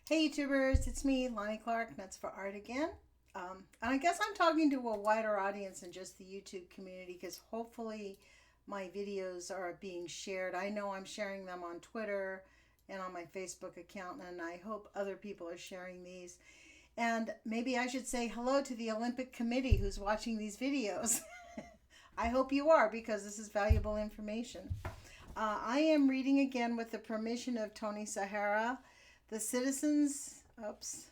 Hey YouTubers, it's me, Lonnie Clark, Nuts for Art again. And I guess I'm talking to a wider audience than just the YouTube community because hopefully my videos are being shared. I know I'm sharing them on Twitter and on my Facebook account, and I hope other people are sharing these. And maybe I should say hello to the Olympic Committee who's watching these videos. I hope you are because this is valuable information. I am reading again with the permission of Tony Sahara, the citizens, oops,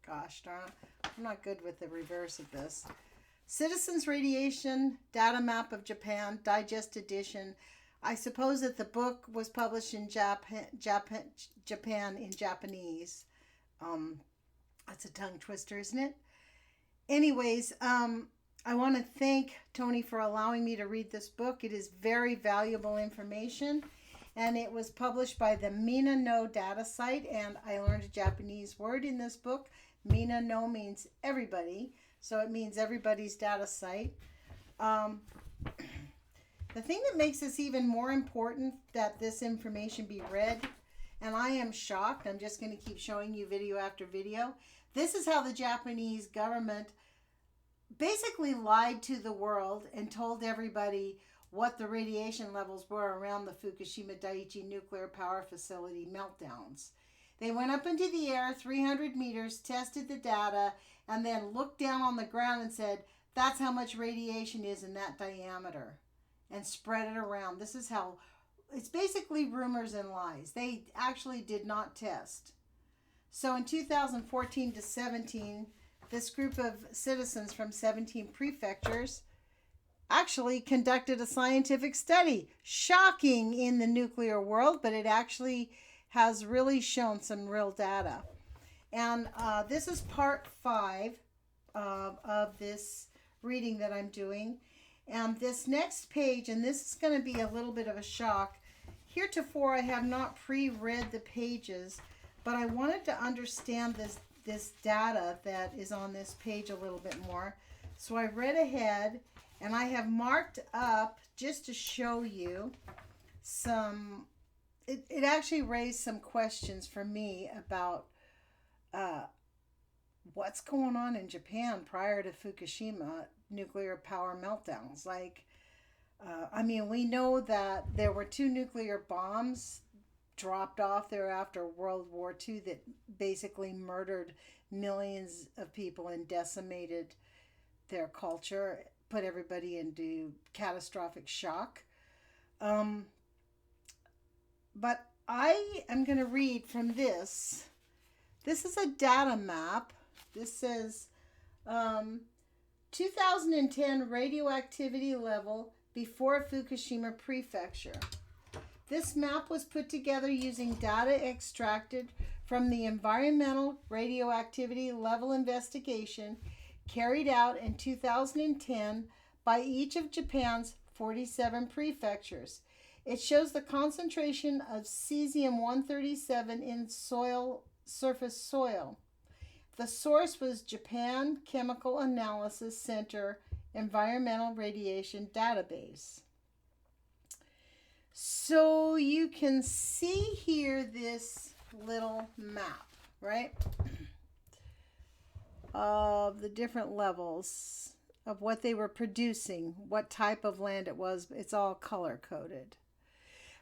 gosh darn it, I'm not good with the reverse of this. Citizens Radiation Data Map of Japan, Digest Edition. I suppose that the book was published in Japan in Japanese. That's a tongue twister, isn't it? Anyways, I want to thank Tony for allowing me to read this book. It is very valuable information, and it was published by the Minna-no data site, and I learned a Japanese word in this book. Minna-no means everybody, so it means everybody's data site. The thing that makes this even more important that this information be read, and I am shocked, I'm just going to keep showing you video after video. This is how the Japanese government basically lied to the world and told everybody what the radiation levels were around the Fukushima Daiichi nuclear power facility meltdowns. They went up into the air 300 meters, tested the data, and then looked down on the ground and said, that's how much radiation is in that diameter, and spread it around. This is how, it's basically rumors and lies. They actually did not test. So in 2014 to 17, this group of citizens from 17 prefectures actually conducted a scientific study. Shocking in the nuclear world, but it actually has really shown some real data. And this is part 5 of this reading that I'm doing. And this next page, and this is going to be a little bit of a shock. Heretofore, I have not pre-read the pages, but I wanted to understand this data that is on this page a little bit more. So I read ahead, and I have marked up just to show you some, it actually raised some questions for me about what's going on in Japan prior to Fukushima nuclear power meltdowns. We know that there were 2 nuclear bombs dropped off there after World War II that basically murdered millions of people and decimated their culture, put everybody into catastrophic shock. But I am going to read from this. This is a data map. This says 2010 radioactivity level before Fukushima Prefecture. This map was put together using data extracted from the Environmental Radioactivity Level Investigation carried out in 2010 by each of Japan's 47 prefectures. It shows the concentration of cesium-137 in surface soil. The source was Japan Chemical Analysis Center Environmental Radiation Database. So you can see here this little map, right? Of the different levels of what they were producing, what type of land it was. It's all color coded.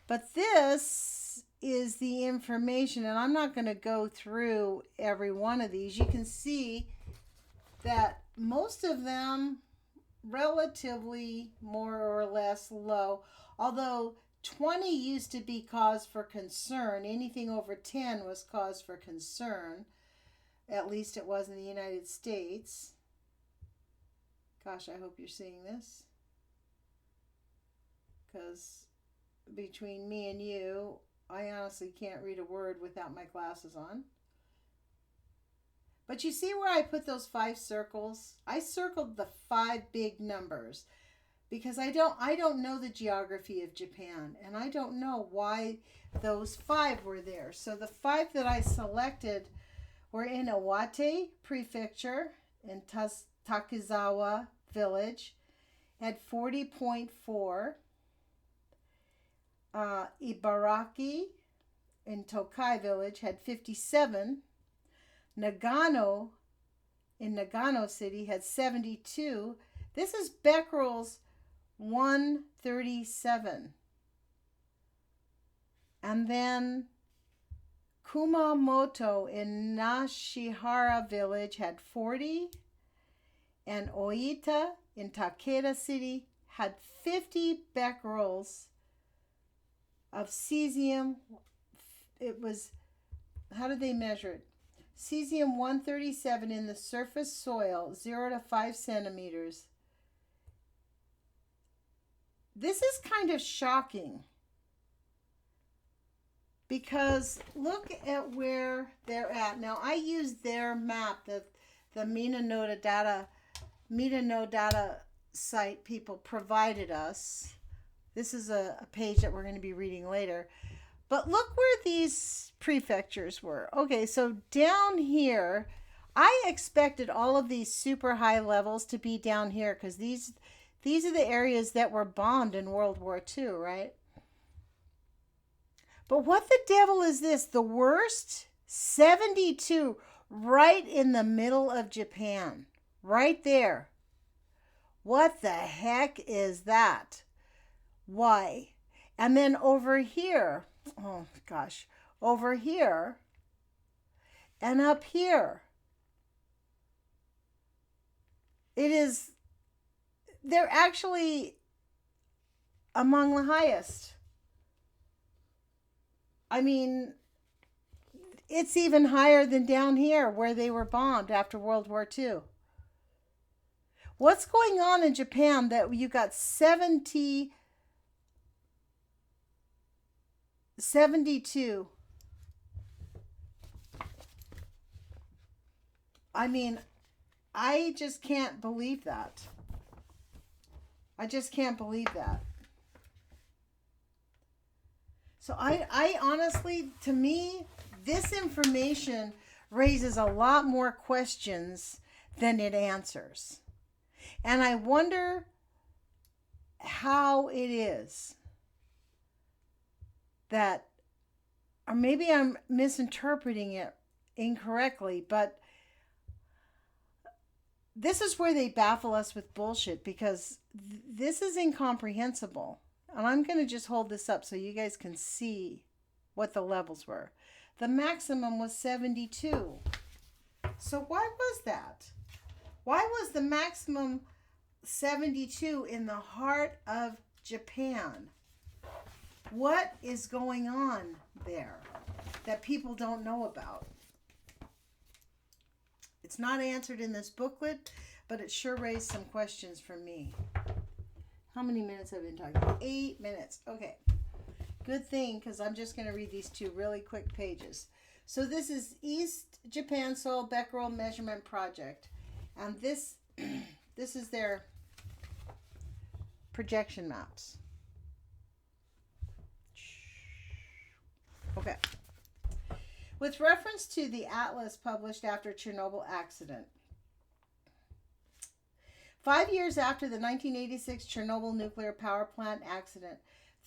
But this is the information, and I'm not going to go through every one of these. You can see that most of them relatively more or less low, although 20 used to be cause for concern. Anything over 10 was cause for concern. At least it was in the United States. Gosh, I hope you're seeing this. Because between me and you, I honestly can't read a word without my glasses on. But you see where I put those 5 circles? I circled the 5 big numbers because I don't know the geography of Japan, and I don't know why those 5 were there. So the 5 that I selected were in Iwate Prefecture, in Takizawa Village, had 40.4. Ibaraki in Tokai Village had 57. Nagano, in Nagano City, had 72. This is becquerels 137. And then Kumamoto in Nashihara Village had 40. And Oita in Takeda City had 50 becquerels of cesium. It was, how did they measure it? Cesium 137 in the surface soil, 0 to 5 centimeters. This is kind of shocking because look at where they're at. Now, I used their map, the Minna-no data site people provided us. This is a page that we're going to be reading later. But look where these prefectures were. Okay, so down here, I expected all of these super high levels to be down here because these are the areas that were bombed in World War II, right? But what the devil is this? The worst? 72, right in the middle of Japan. Right there. What the heck is that? Why? And then over here, oh gosh, over here and up here, they're actually among the highest. I mean, it's even higher than down here where they were bombed after World War II. What's going on in Japan that you got 72? I mean, I just can't believe that. I just can't believe that. So I honestly, to me, this information raises a lot more questions than it answers. And I wonder how it is that, or maybe I'm misinterpreting it incorrectly, but this is where they baffle us with bullshit because this is incomprehensible. And I'm going to just hold this up so you guys can see what the levels were. The maximum was 72. So why was that? Why was the maximum 72 in the heart of Japan? What is going on there that people don't know about? It's not answered in this booklet, but it sure raised some questions for me. How many minutes have I been talking? 8 minutes. Okay. Good thing, because I'm just going to read these two really quick pages. So this is East Japan Soil Becquerel Measurement Project. And this is their projection maps. Okay. With reference to the atlas published after Chernobyl accident. 5 years after the 1986 Chernobyl nuclear power plant accident,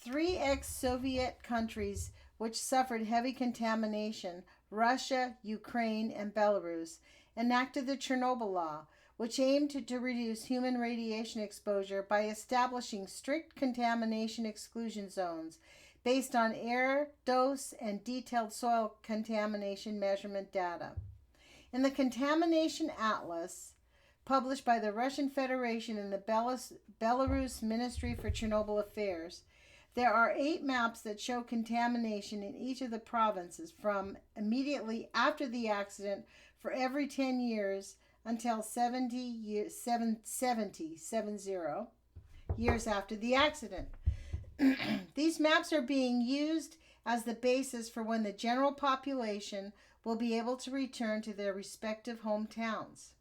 3 ex-Soviet countries which suffered heavy contamination, Russia, Ukraine, and Belarus, enacted the Chernobyl Law, which aimed to reduce human radiation exposure by establishing strict contamination exclusion zones based on air, dose, and detailed soil contamination measurement data. In the Contamination Atlas, published by the Russian Federation and the Belarus Ministry for Chernobyl Affairs, there are 8 maps that show contamination in each of the provinces from immediately after the accident for every 10 years until 70 years after the accident. These maps are being used as the basis for when the general population will be able to return to their respective hometowns.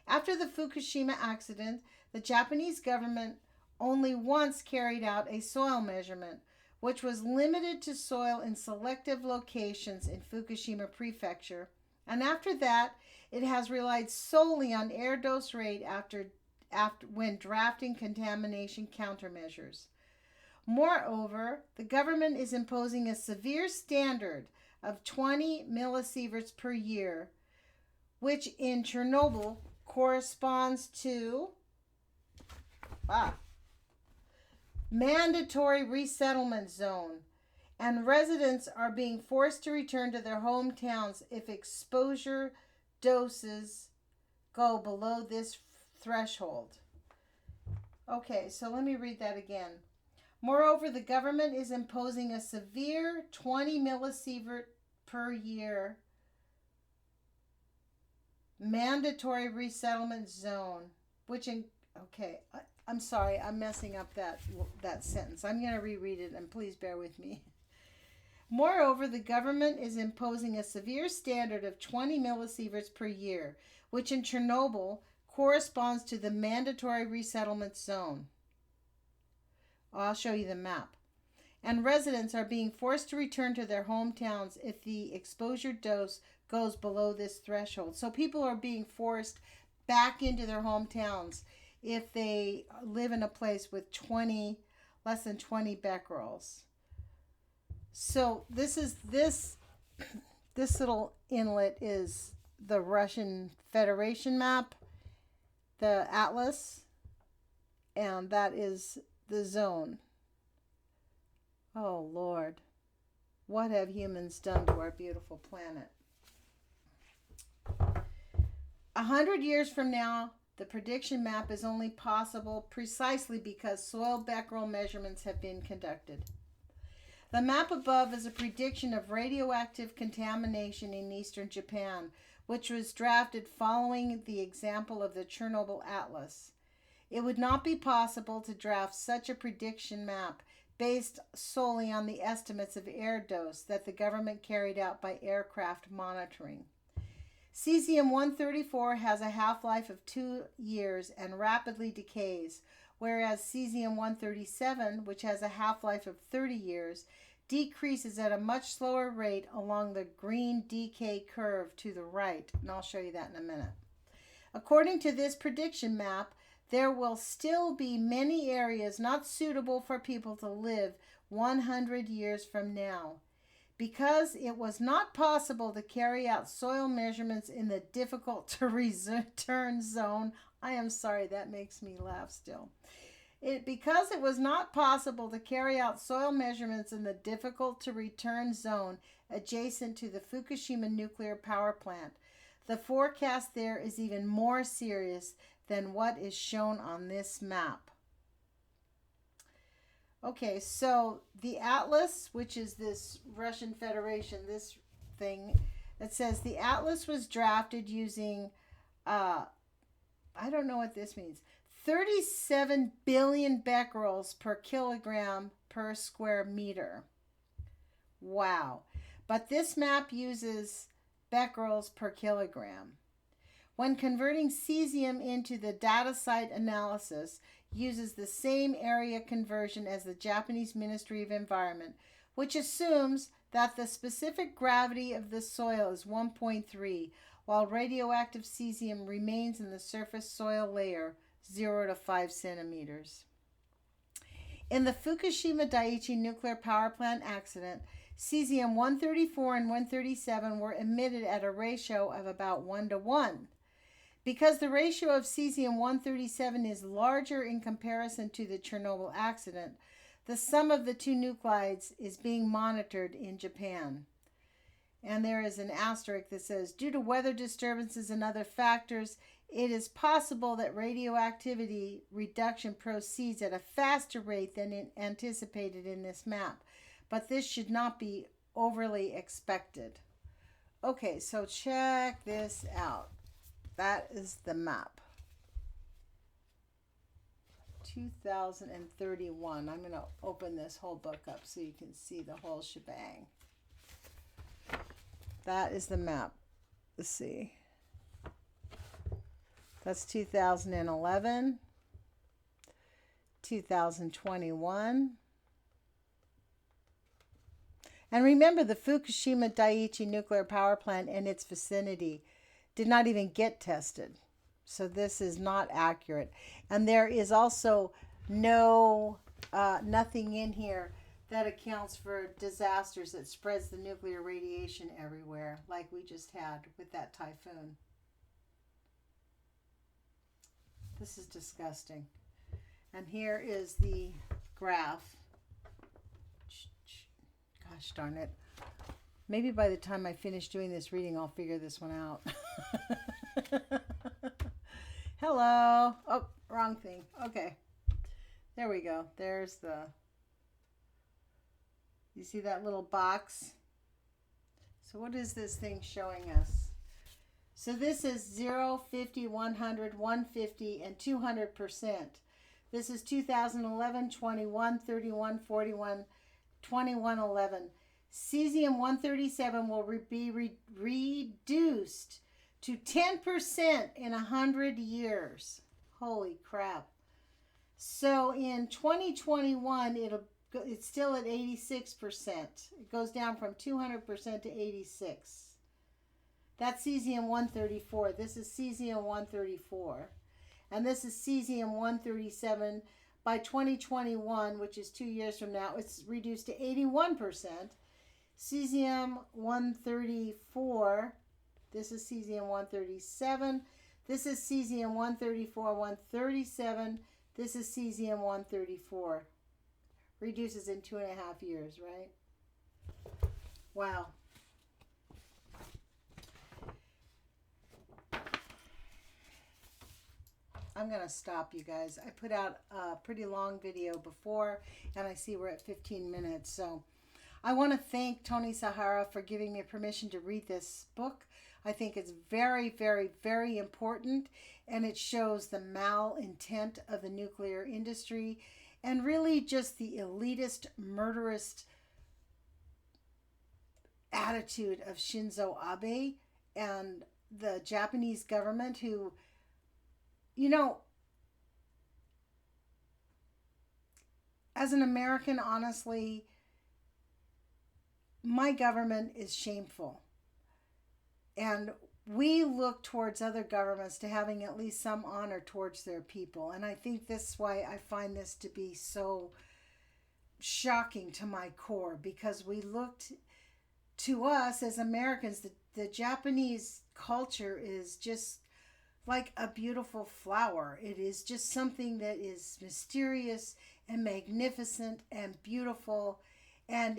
After the Fukushima accident, the Japanese government only once carried out a soil measurement, which was limited to soil in selective locations in Fukushima Prefecture, and after that, it has relied solely on air dose rate after when drafting contamination countermeasures. Moreover, the government is imposing a severe standard of 20 millisieverts per year, which in Chernobyl corresponds to mandatory resettlement zone, and residents are being forced to return to their hometowns if exposure doses go below this threshold. Okay, so let me read that again. Moreover, the government is imposing a severe 20 millisievert per year mandatory resettlement zone, which I'm sorry, I'm messing up that sentence. I'm going to reread it, and please bear with me. Moreover, the government is imposing a severe standard of 20 millisieverts per year, which in Chernobyl corresponds to the mandatory resettlement zone. I'll show you the map. And residents are being forced to return to their hometowns if the exposure dose goes below this threshold. So people are being forced back into their hometowns if they live in a place with less than 20 becquerels. So this little inlet is the Russian Federation map, the atlas, and that is the zone. Oh Lord, what have humans done to our beautiful planet? 100 years from now, the prediction map is only possible precisely because soil becquerel measurements have been conducted. The map above is a prediction of radioactive contamination in eastern Japan, which was drafted following the example of the Chernobyl Atlas. It would not be possible to draft such a prediction map based solely on the estimates of air dose that the government carried out by aircraft monitoring. Cesium-134 has a half-life of 2 years and rapidly decays, whereas cesium-137, which has a half-life of 30 years, decreases at a much slower rate along the green decay curve to the right. And I'll show you that in a minute. According to this prediction map, there will still be many areas not suitable for people to live 100 years from now. Because it was not possible to carry out soil measurements in the difficult to return zone, I am sorry, that makes me laugh still. Because it was not possible to carry out soil measurements in the difficult to return zone adjacent to the Fukushima nuclear power plant, the forecast there is even more serious than what is shown on this map. Okay, so the Atlas, which is this Russian Federation, this thing, it says the Atlas was drafted using, I don't know what this means, 37 billion becquerels per kilogram per square meter. Wow. But this map uses becquerels per kilogram. When converting cesium into the data site analysis, uses the same area conversion as the Japanese Ministry of Environment, which assumes that the specific gravity of the soil is 1.3, while radioactive cesium remains in the surface soil layer 0 to 5 centimeters. In the Fukushima Daiichi nuclear power plant accident, cesium-134 and 137 were emitted at a ratio of about 1 to 1. Because the ratio of cesium-137 is larger in comparison to the Chernobyl accident, the sum of the two nuclides is being monitored in Japan. And there is an asterisk that says, due to weather disturbances and other factors, it is possible that radioactivity reduction proceeds at a faster rate than anticipated in this map, but this should not be overly expected. Okay, so check this out. That is the map. 2031. I'm going to open this whole book up so you can see the whole shebang. That is the map. Let's see. That's 2011, 2021. And remember, the Fukushima Daiichi nuclear power plant and its vicinity did not even get tested. So this is not accurate. And there is also nothing in here that accounts for disasters that spreads the nuclear radiation everywhere, like we just had with that typhoon. This is disgusting. And here is the graph. Gosh darn it. Maybe by the time I finish doing this reading, I'll figure this one out. Hello. Oh, wrong thing. Okay. There we go. There's the... You see that little box? So what is this thing showing us? So this is 0, 50, 100, 150, and 200%. This is 2011, 21, 31, 41, 21, 11. Cesium-137 will be reduced to 10% in 100 years. Holy crap. So in 2021, it's still at 86%. It goes down from 200% to 86. That's cesium-134. This is cesium-134. And this is cesium-137. By 2021, which is 2 years from now, it's reduced to 81%. Cesium-134. This is cesium-137. This is cesium-134, 137. This is cesium-134. Reduces in 2.5 years, right? Wow. I'm going to stop, you guys. I put out a pretty long video before, and I see we're at 15 minutes. So I want to thank Tony Sahara for giving me permission to read this book. I think it's very, very, very important, and it shows the malintent of the nuclear industry and really just the elitist, murderous attitude of Shinzo Abe and the Japanese government who, you know, as an American, honestly, my government is shameful. And we look towards other governments to having at least some honor towards their people. And I think this is why I find this to be so shocking to my core, because we looked to us as Americans, the Japanese culture is just like a beautiful flower. It is just something that is mysterious and magnificent and beautiful. And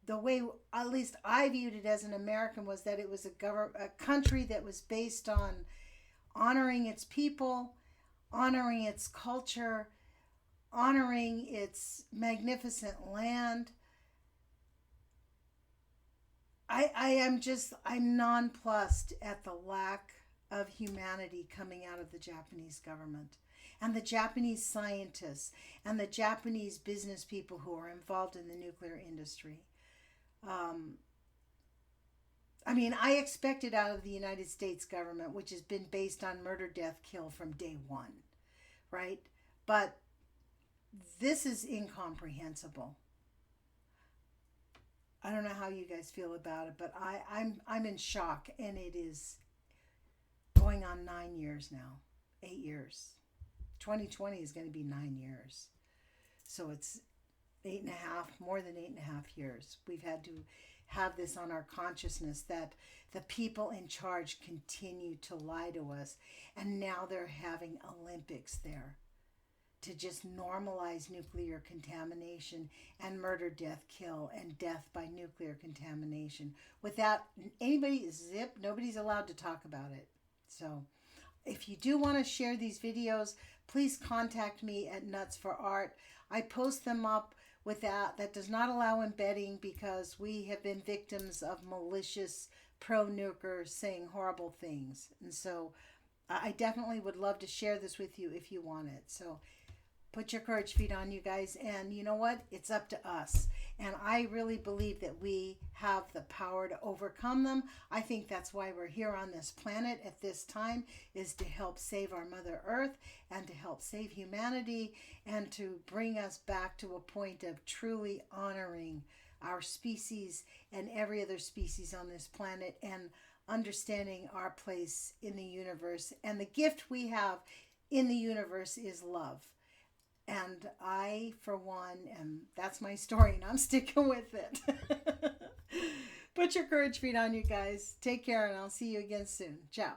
the way, at least I viewed it as an American, was that it was a country that was based on honoring its people, honoring its culture, honoring its magnificent land. I'm nonplussed at the lack of humanity coming out of the Japanese government and the Japanese scientists and the Japanese business people who are involved in the nuclear industry. I mean, I expected out of the United States government, which has been based on murder, death, kill from day one, right? But this is incomprehensible. I don't know how you guys feel about it, but I'm in shock, and it is going on 9 years now, 8 years. 2020 is going to be 9 years. So it's 8.5, more than 8.5 years. We've had to have this on our consciousness that the people in charge continue to lie to us. And now they're having Olympics there to just normalize nuclear contamination and murder, death, kill, and death by nuclear contamination. Without anybody, nobody's allowed to talk about it. So if you do want to share these videos, please contact me at Nuts for Art. I post them up that does not allow embedding, because we have been victims of malicious pro-nukers saying horrible things. And so I definitely would love to share this with you if you want it. So put your courage feet on, you guys. And you know what? It's up to us. And I really believe that we have the power to overcome them. I think that's why we're here on this planet at this time, is to help save our Mother Earth and to help save humanity and to bring us back to a point of truly honoring our species and every other species on this planet and understanding our place in the universe. And the gift we have in the universe is love. And I, for one, that's my story, and I'm sticking with it. Put your courage feet on, you guys. Take care, and I'll see you again soon. Ciao.